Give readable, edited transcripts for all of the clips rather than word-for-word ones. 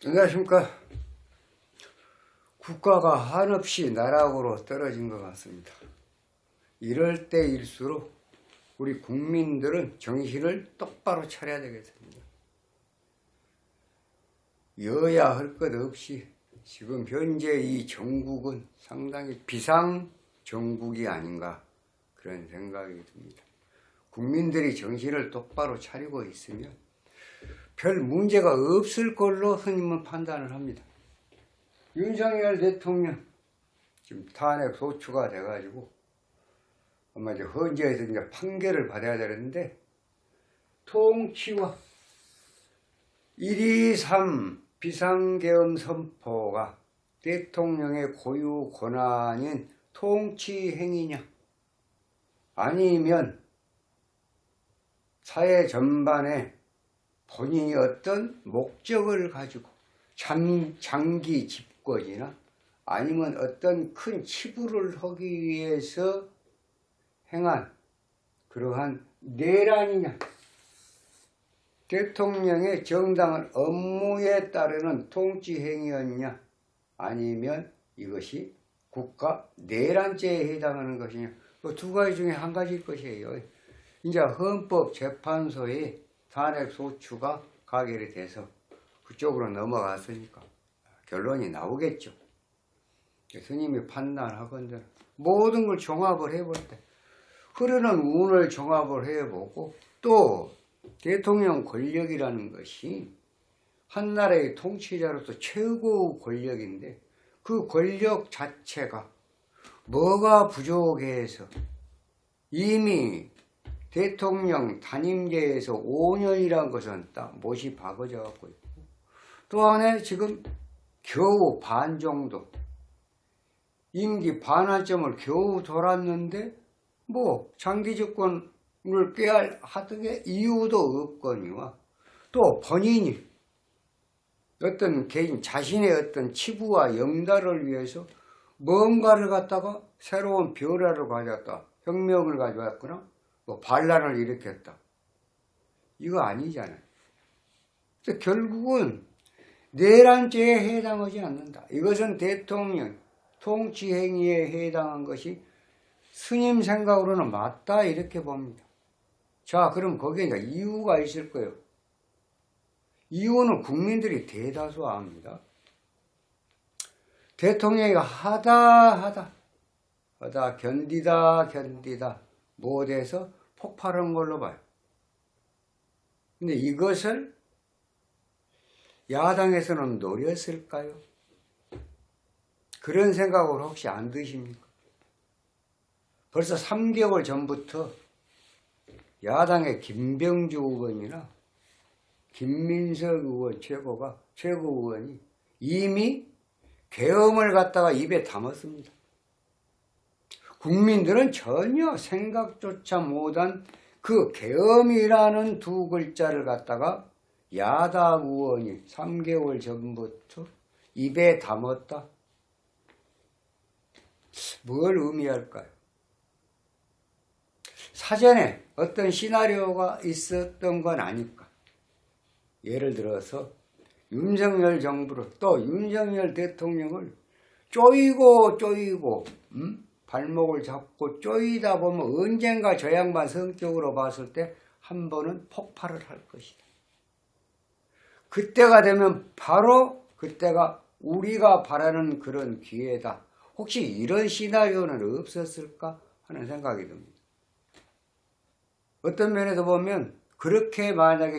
안녕하십니까. 국가가 한없이 나락으로 떨어진 것 같습니다. 이럴 때일수록 우리 국민들은 정신을 똑바로 차려야 되겠습니다. 여야 할 것 없이 지금 현재 이 정국은 상당히 비상정국이 아닌가 그런 생각이 듭니다. 국민들이 정신을 똑바로 차리고 있으면 별 문제가 없을 걸로 스님은 판단을 합니다. 윤석열 대통령 지금 탄핵 소추가 돼가지고 아마 이제 헌재에서 이제 판결을 받아야 되는데 통치와 1.2.3 비상계엄 선포가 대통령의 고유 권한인 통치 행위냐 아니면 사회 전반에 본인이 어떤 목적을 가지고 장기 집권이나 아니면 어떤 큰 치부를 하기 위해서 행한 그러한 내란이냐 대통령의 정당한 업무에 따르는 통치행위였냐 아니면 이것이 국가 내란죄에 해당하는 것이냐 그 두 가지 중에 한 가지일 것이에요. 이제 헌법재판소에 탄핵 소추가 가결이 돼서 그쪽으로 넘어갔으니까 결론이 나오겠죠. 스님이 판단하건대 모든 걸 종합을 해볼 때 흐르는 운을 종합을 해보고 또 대통령 권력이라는 것이 한 나라의 통치자로서 최고 권력인데 그 권력 자체가 뭐가 부족해서 이미 대통령 단임제에서 5년이란 것은 딱 못이 박아져 갖고 있고 또 안에 지금 겨우 반 정도 임기 반환점을 겨우 돌았는데 뭐 장기 집권을 꾀할 하등의 이유도 없거니와 또 본인이 어떤 개인 자신의 어떤 치부와 영달을 위해서 뭔가를 갖다가 새로운 변화를 가져왔다 혁명을 가져왔거나 뭐 반란을 일으켰다 이거 아니잖아요. 그래서 결국은 내란죄에 해당하지 않는다. 이것은 대통령 통치행위에 해당한 것이 스님 생각으로는 맞다 이렇게 봅니다. 자 그럼 거기에 이제 이유가 있을 거예요. 이유는 국민들이 대다수 압니다. 대통령이 하다 견디다 못해서 폭발한 걸로 봐요. 근데 이것을 야당에서는 노렸을까요? 그런 생각을 혹시 안 드십니까? 벌써 3개월 전부터 야당의 김병주 의원이나 김민석 의원 최고 의원이 이미 계엄을 갖다가 입에 담았습니다. 국민들은 전혀 생각조차 못한 그 계엄이라는 두 글자를 갖다가 야당 의원이 3개월 전부터 입에 담았다. 뭘 의미할까요? 사전에 어떤 시나리오가 있었던 건 아닐까? 예를 들어서 윤석열 정부를 또 윤석열 대통령을 쪼이고 발목을 잡고 쪼이다 보면 언젠가 저 양반 성격으로 봤을 때 한 번은 폭발을 할 것이다. 그때가 되면 바로 그때가 우리가 바라는 그런 기회다. 혹시 이런 시나리오는 없었을까 하는 생각이 듭니다. 어떤 면에서 보면 그렇게 만약에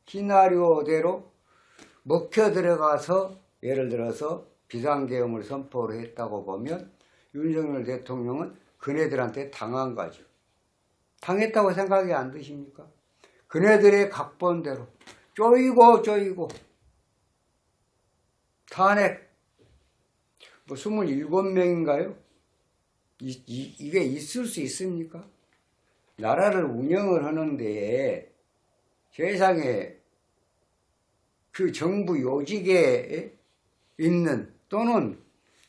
시나리오대로 먹혀 들어가서 예를 들어서 비상계엄을 선포를 했다고 보면 윤석열 대통령은 그네들한테 당한 거죠. 당했다고 생각이 안 드십니까? 그네들의 각본대로 쪼이고 탄핵 27명인가요? 이게 있을 수 있습니까? 나라를 운영을 하는데 세상에 그 정부 요직에 있는 또는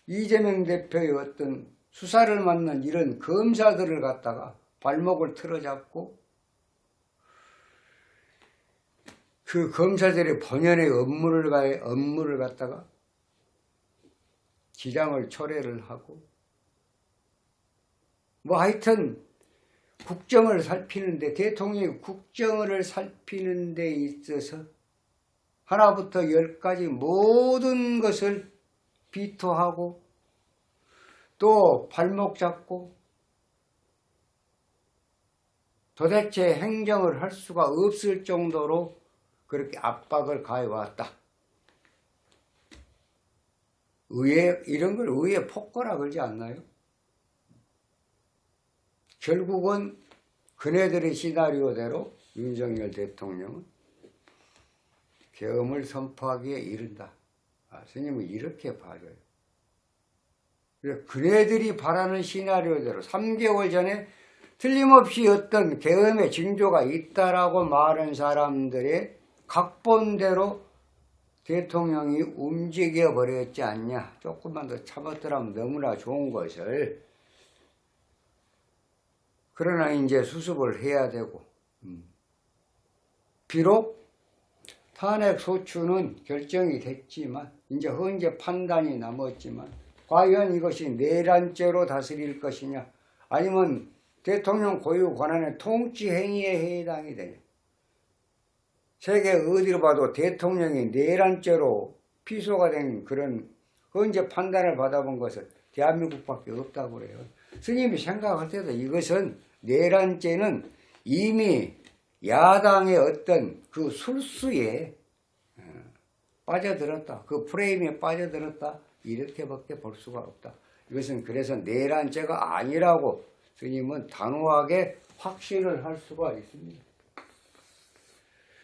이재명 대표의 어떤 수사를 맡는 이런 검사들을 갖다가 발목을 틀어잡고 그 검사들의 본연의 업무를 갖다가 지장을 초래를 하고 뭐 하여튼 국정을 살피는데 대통령이 국정을 살피는 데 있어서 하나부터 10까지 모든 것을 비토하고 또 발목 잡고 도대체 행정을 할 수가 없을 정도로 그렇게 압박을 가해왔다. 이런 걸 의회 폭거라 그러지 않나요? 결국은 그네들의 시나리오대로 윤석열 대통령은 계엄을 선포하기에 이른다. 스님은 이렇게 봐줘요. 그네들이 바라는 시나리오대로 3개월 전에 틀림없이 어떤 계엄의 징조가 있다라고 말한 사람들의 각본대로 대통령이 움직여버렸지 않냐. 조금만 더 참았더라면 너무나 좋은 것을. 그러나 이제 수습을 해야 되고 비록 탄핵 소추는 결정이 됐지만 이제 헌재 판단이 남았지만 과연 이것이 내란죄로 다스릴 것이냐 아니면 대통령 고유 권한의 통치 행위에 해당이 되냐. 세계 어디로 봐도 대통령이 내란죄로 피소가 된 그런 헌재 판단을 받아본 것은 대한민국밖에 없다고 그래요. 스님이 생각할 때도 이것은 내란죄는 이미 야당의 어떤 그 술수에 빠져들었다. 그 프레임에 빠져들었다. 이렇게밖에 볼 수가 없다. 이것은 그래서 내란죄가 아니라고 스님은 단호하게 확신을 할 수가 있습니다.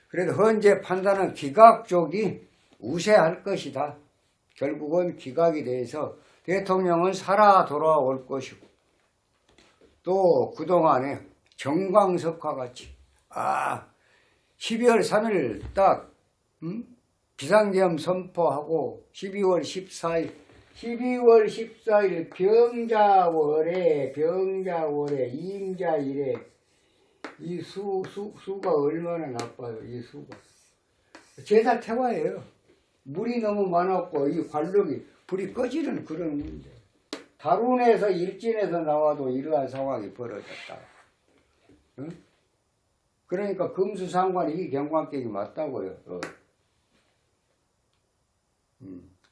그래도 헌재 판단은 기각 쪽이 우세할 것이다. 결국은 기각이 돼서 대통령은 살아 돌아올 것이고 또 그동안에 정광석과 같이 12월 3일 딱 비상계엄 선포하고 12월 14일 병자월에 임자일에 이 수가 얼마나 나빠요. 이 수가 제사 태화예요. 물이 너무 많았고 이 관록이 불이 꺼지는 그런 문제. 다룬에서 일진에서 나와도 이러한 상황이 벌어졌다. 응? 그러니까 금수상관이 이 경관객이 맞다고요.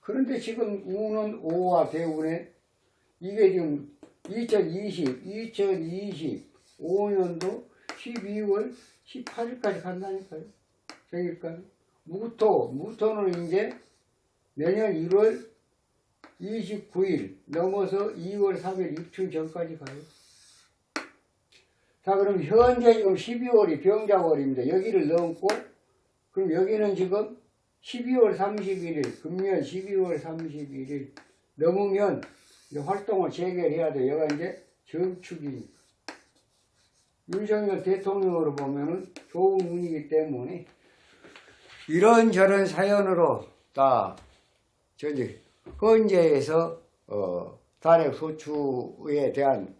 그런데 지금 우는 오와 대운에 이게 지금 2025년도 12월 18일까지 간다니까요. 생일까지. 무토는 이제 내년 1월 29일 넘어서 2월 3일 입춘 전까지 가요. 자, 그럼 현재 지금 12월이 병자월입니다. 여기를 넘고, 그럼 여기는 지금 12월 31일, 금년 12월 31일 넘으면 이제 활동을 재개해야 돼요. 여기가 이제 정축이니까. 윤석열 대통령으로 보면은 좋은 운이기 때문에 이런저런 사연으로 다 헌재에서 탄핵 소추에 대한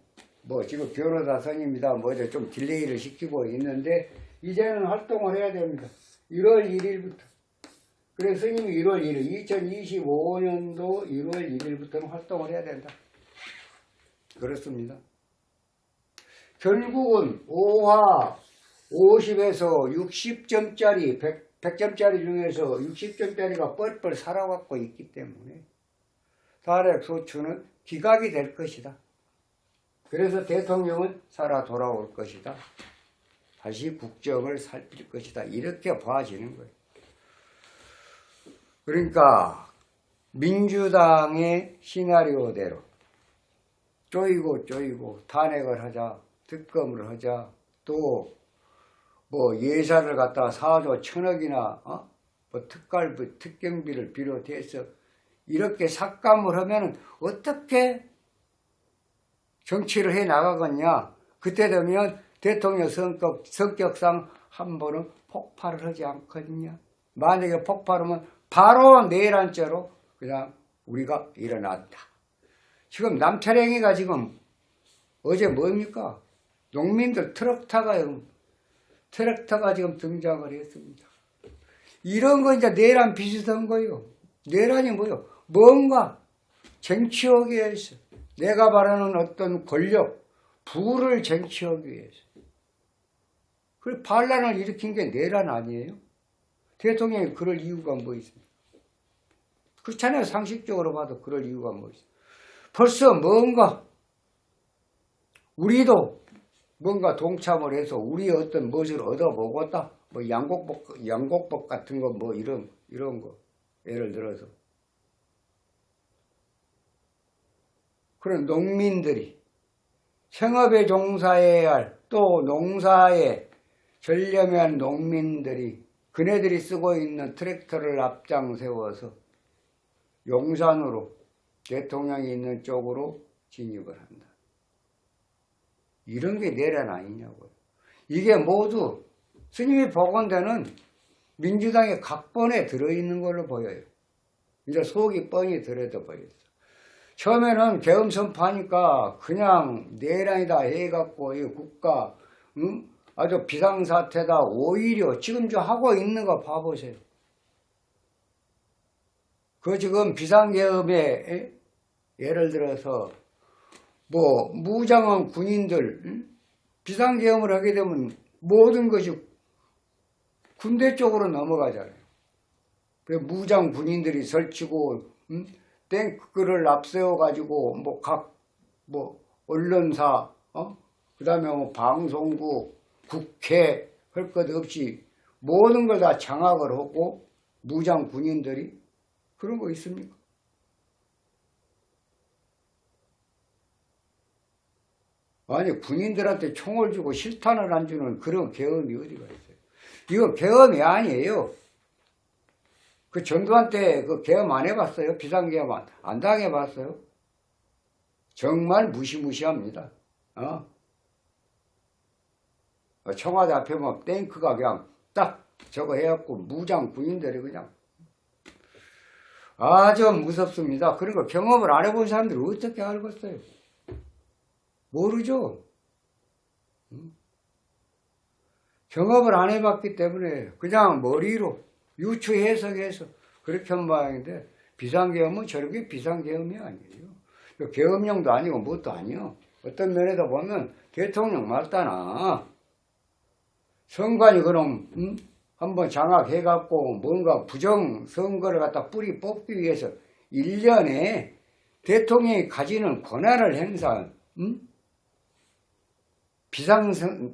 지금 변호사 선임이다 좀 딜레이를 시키고 있는데 이제는 활동을 해야 됩니다. 1월 1일부터. 그래서 스님이 1월 1일 2025년도 1월 1일부터는 활동을 해야 된다. 그렇습니다. 결국은 5화 50에서 60점짜리 100점짜리 중에서 60점짜리가 뻘뻘 살아갖고 있기 때문에 탄핵 소추는 기각이 될 것이다. 그래서 대통령은 살아 돌아올 것이다. 다시 국정을 살필 것이다. 이렇게 봐지는 거예요. 그러니까 민주당의 시나리오대로 쪼이고 탄핵을 하자, 특검을 하자, 또 예산을 갖다가 4조 1,000억이나 특경비를 비롯해서 이렇게 삭감을 하면 어떻게 정치를 해 나가겠냐. 그때 되면 대통령 성격상 한 번은 폭발을 하지 않거든요. 만약에 폭발하면 바로 내란죄로 그냥 우리가 일어났다. 지금 남태랭이가 지금 어제 뭡니까? 농민들 트럭터가 지금 등장을 했습니다. 이런 거 이제 내란 비슷한 거요. 내란이 뭐요? 뭔가 쟁취하기 위해서 내가 바라는 어떤 권력, 부를 쟁취하기 위해서. 그 반란을 일으킨 게 내란 아니에요? 대통령이 그럴 이유가 뭐 있습니까? 그렇잖아요. 상식적으로 봐도 그럴 이유가 뭐 있어요. 벌써 뭔가 우리도 뭔가 동참을 해서 우리의 어떤 무엇을 얻어보겠다. 뭐 양곡법 같은 거 뭐 이런 거. 예를 들어서. 그런 농민들이 생업에 종사해야 할 또 농사에 전념한 농민들이 그네들이 쓰고 있는 트랙터를 앞장 세워서 용산으로 대통령이 있는 쪽으로 진입을 한다. 이런 게 내란 아니냐고요. 이게 모두 스님이 보건대는 민주당의 각본에 들어있는 걸로 보여요. 이제 속이 뻔히 들여다 보였어. 처음에는 계엄 선포하니까 그냥 내란이다 해갖고 이 국가 아주 비상사태다 오히려 지금 저 하고 있는 거 봐보세요. 그 지금 비상계엄에 예를 들어서 뭐 무장한 군인들 비상계엄을 하게 되면 모든 것이 군대 쪽으로 넘어가잖아요. 그래서 무장 군인들이 설치고 탱크를 앞세워 가지고 뭐 각 언론사 그다음에 뭐 방송국 국회 할 것 없이 모든 걸 다 장악을 하고 무장 군인들이 그런 거 있습니까? 아니 군인들한테 총을 주고 실탄을 안 주는 그런 계엄이 어디가 있어요? 이거 계엄이 아니에요. 그 전두환 때 그 계엄 안 해봤어요? 비상계엄 안 당해봤어요? 정말 무시무시합니다. 청와대 앞에 뭐 탱크가 그냥 딱 저거 해갖고 무장 군인들이 그냥 아주 무섭습니다. 그러니까 경험을 안 해본 사람들이 어떻게 알겠어요? 모르죠. 경험을 안 해봤기 때문에 그냥 머리로 유추 해석해서 그렇게 한 모양인데 비상계엄은 저렇게 비상계엄이 아니에요. 계엄령도 아니고 뭣도 아니요. 어떤 면에서 보면 대통령 맞다나 선관위 그럼 한번 장악해갖고 뭔가 부정선거를 갖다 뿌리 뽑기 위해서 1년에 대통령이 가지는 권한을 행사한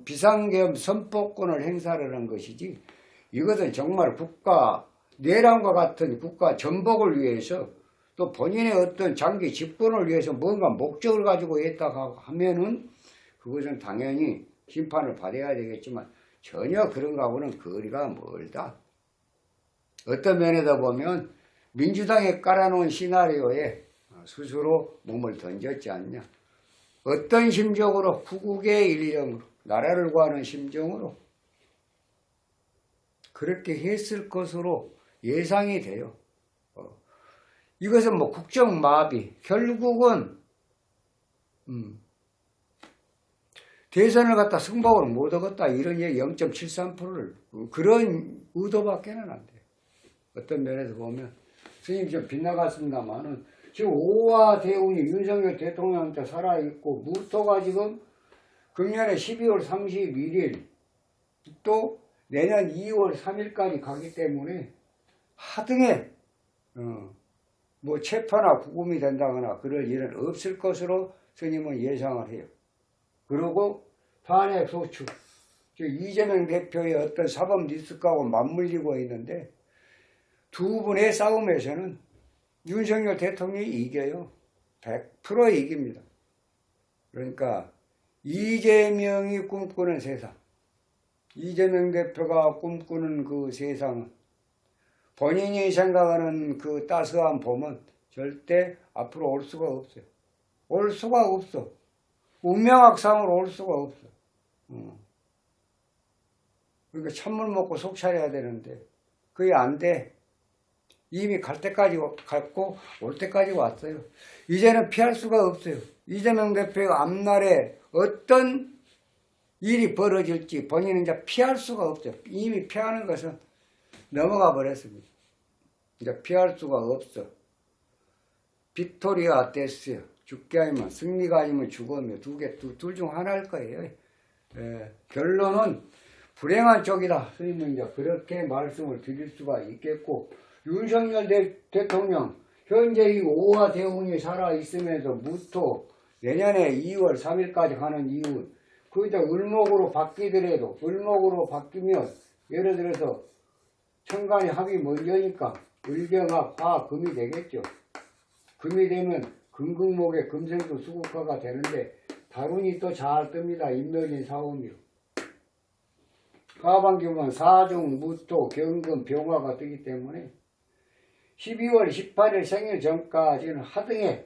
비상계엄 선포권을 행사를 한 것이지 이것은 정말 국가 내란과 같은 국가 전복을 위해서 또 본인의 어떤 장기 집권을 위해서 뭔가 목적을 가지고 했다고 하면은 그것은 당연히 심판을 받아야 되겠지만 전혀 그런 거하고는 거리가 멀다. 어떤 면에서 보면 민주당이 깔아놓은 시나리오에 스스로 몸을 던졌지 않냐. 어떤 심정으로 후국의 일념으로 나라를 구하는 심정으로 그렇게 했을 것으로 예상이 돼요. 이것은 뭐 국정마비 결국은 대선을 갖다 승복을 못 얻었다 이런 얘기 0.73%를 그런 의도밖에는 안 돼요. 어떤 면에서 보면 스님 좀 빗나갔습니다만은 지금 오화 대운이 윤석열 대통령한테 살아있고 무토가 지금 금년에 12월 31일 또 내년 2월 3일까지 가기 때문에 하등에 뭐 체포나 구금이 된다거나 그럴 일은 없을 것으로 스님은 예상을 해요. 그리고 탄핵 소추 이재명 대표의 어떤 사법 리스크하고 맞물리고 있는데 두 분의 싸움에서는 윤석열 대통령이 이겨요. 100% 이깁니다. 그러니까 이재명이 꿈꾸는 세상, 이재명 대표가 꿈꾸는 그 세상은 본인이 생각하는 그 따스한 봄은 절대 앞으로 올 수가 없어요. 올 수가 없어. 운명학상으로 올 수가 없어. 그러니까 찬물 먹고 속 차려야 되는데 그게 안 돼. 이미 갈 때까지 갔고 올 때까지 왔어요. 이제는 피할 수가 없어요. 이재명 대표가 앞날에 어떤 일이 벌어질지 본인은 이제 피할 수가 없어요. 이미 피하는 것은 넘어가 버렸습니다. 이제 피할 수가 없어. 빅토리아 됐어요. 죽게 아니면 승리가 아니면 죽음이요. 둘 중 하나일 거예요. 예, 결론은 불행한 쪽이다. 스님은 이제 그렇게 말씀을 드릴 수가 있겠고, 윤석열 대통령 현재 이 오화 대운이 살아 있으면서 무토 내년에 2월 3일까지 가는 이유, 거기다 을목으로 바뀌더라도 을목으로 바뀌면 예를 들어서 천간의 합이 먼저니까 을경합 화 금이 되겠죠. 금이 되면 금극목의 금생수 수국화가 되는데 다운이 또 잘 뜹니다. 인묘진 사오미로. 하반기 보면 사중, 무토, 경금, 병화가 뜨기 때문에 12월 18일 생일 전까지는 하등에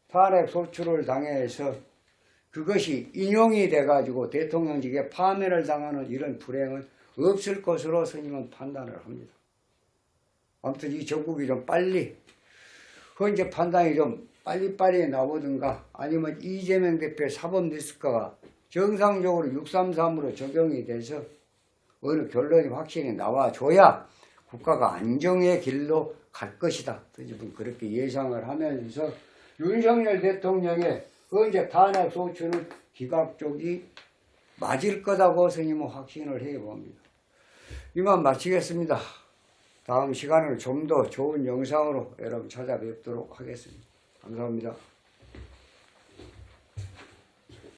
탄핵 소추를 당해서 그것이 인용이 돼가지고 대통령직에 파면을 당하는 이런 불행은 없을 것으로 스님은 판단을 합니다. 아무튼 이 정국이 좀 빨리, 현재 판단이 좀 빨리빨리 나오든가 아니면 이재명 대표의 사법 리스크가 정상적으로 633으로 적용이 돼서 어느 결론이 확실히 나와줘야 국가가 안정의 길로 갈 것이다. 지금 그렇게 예상을 하면서 윤석열 대통령의 현재 탄핵 소추는 기각적이 맞을 거다고 스님은 확신을 해봅니다. 이만 마치겠습니다. 다음 시간을 좀 더 좋은 영상으로 여러분 찾아뵙도록 하겠습니다. 감사합니다.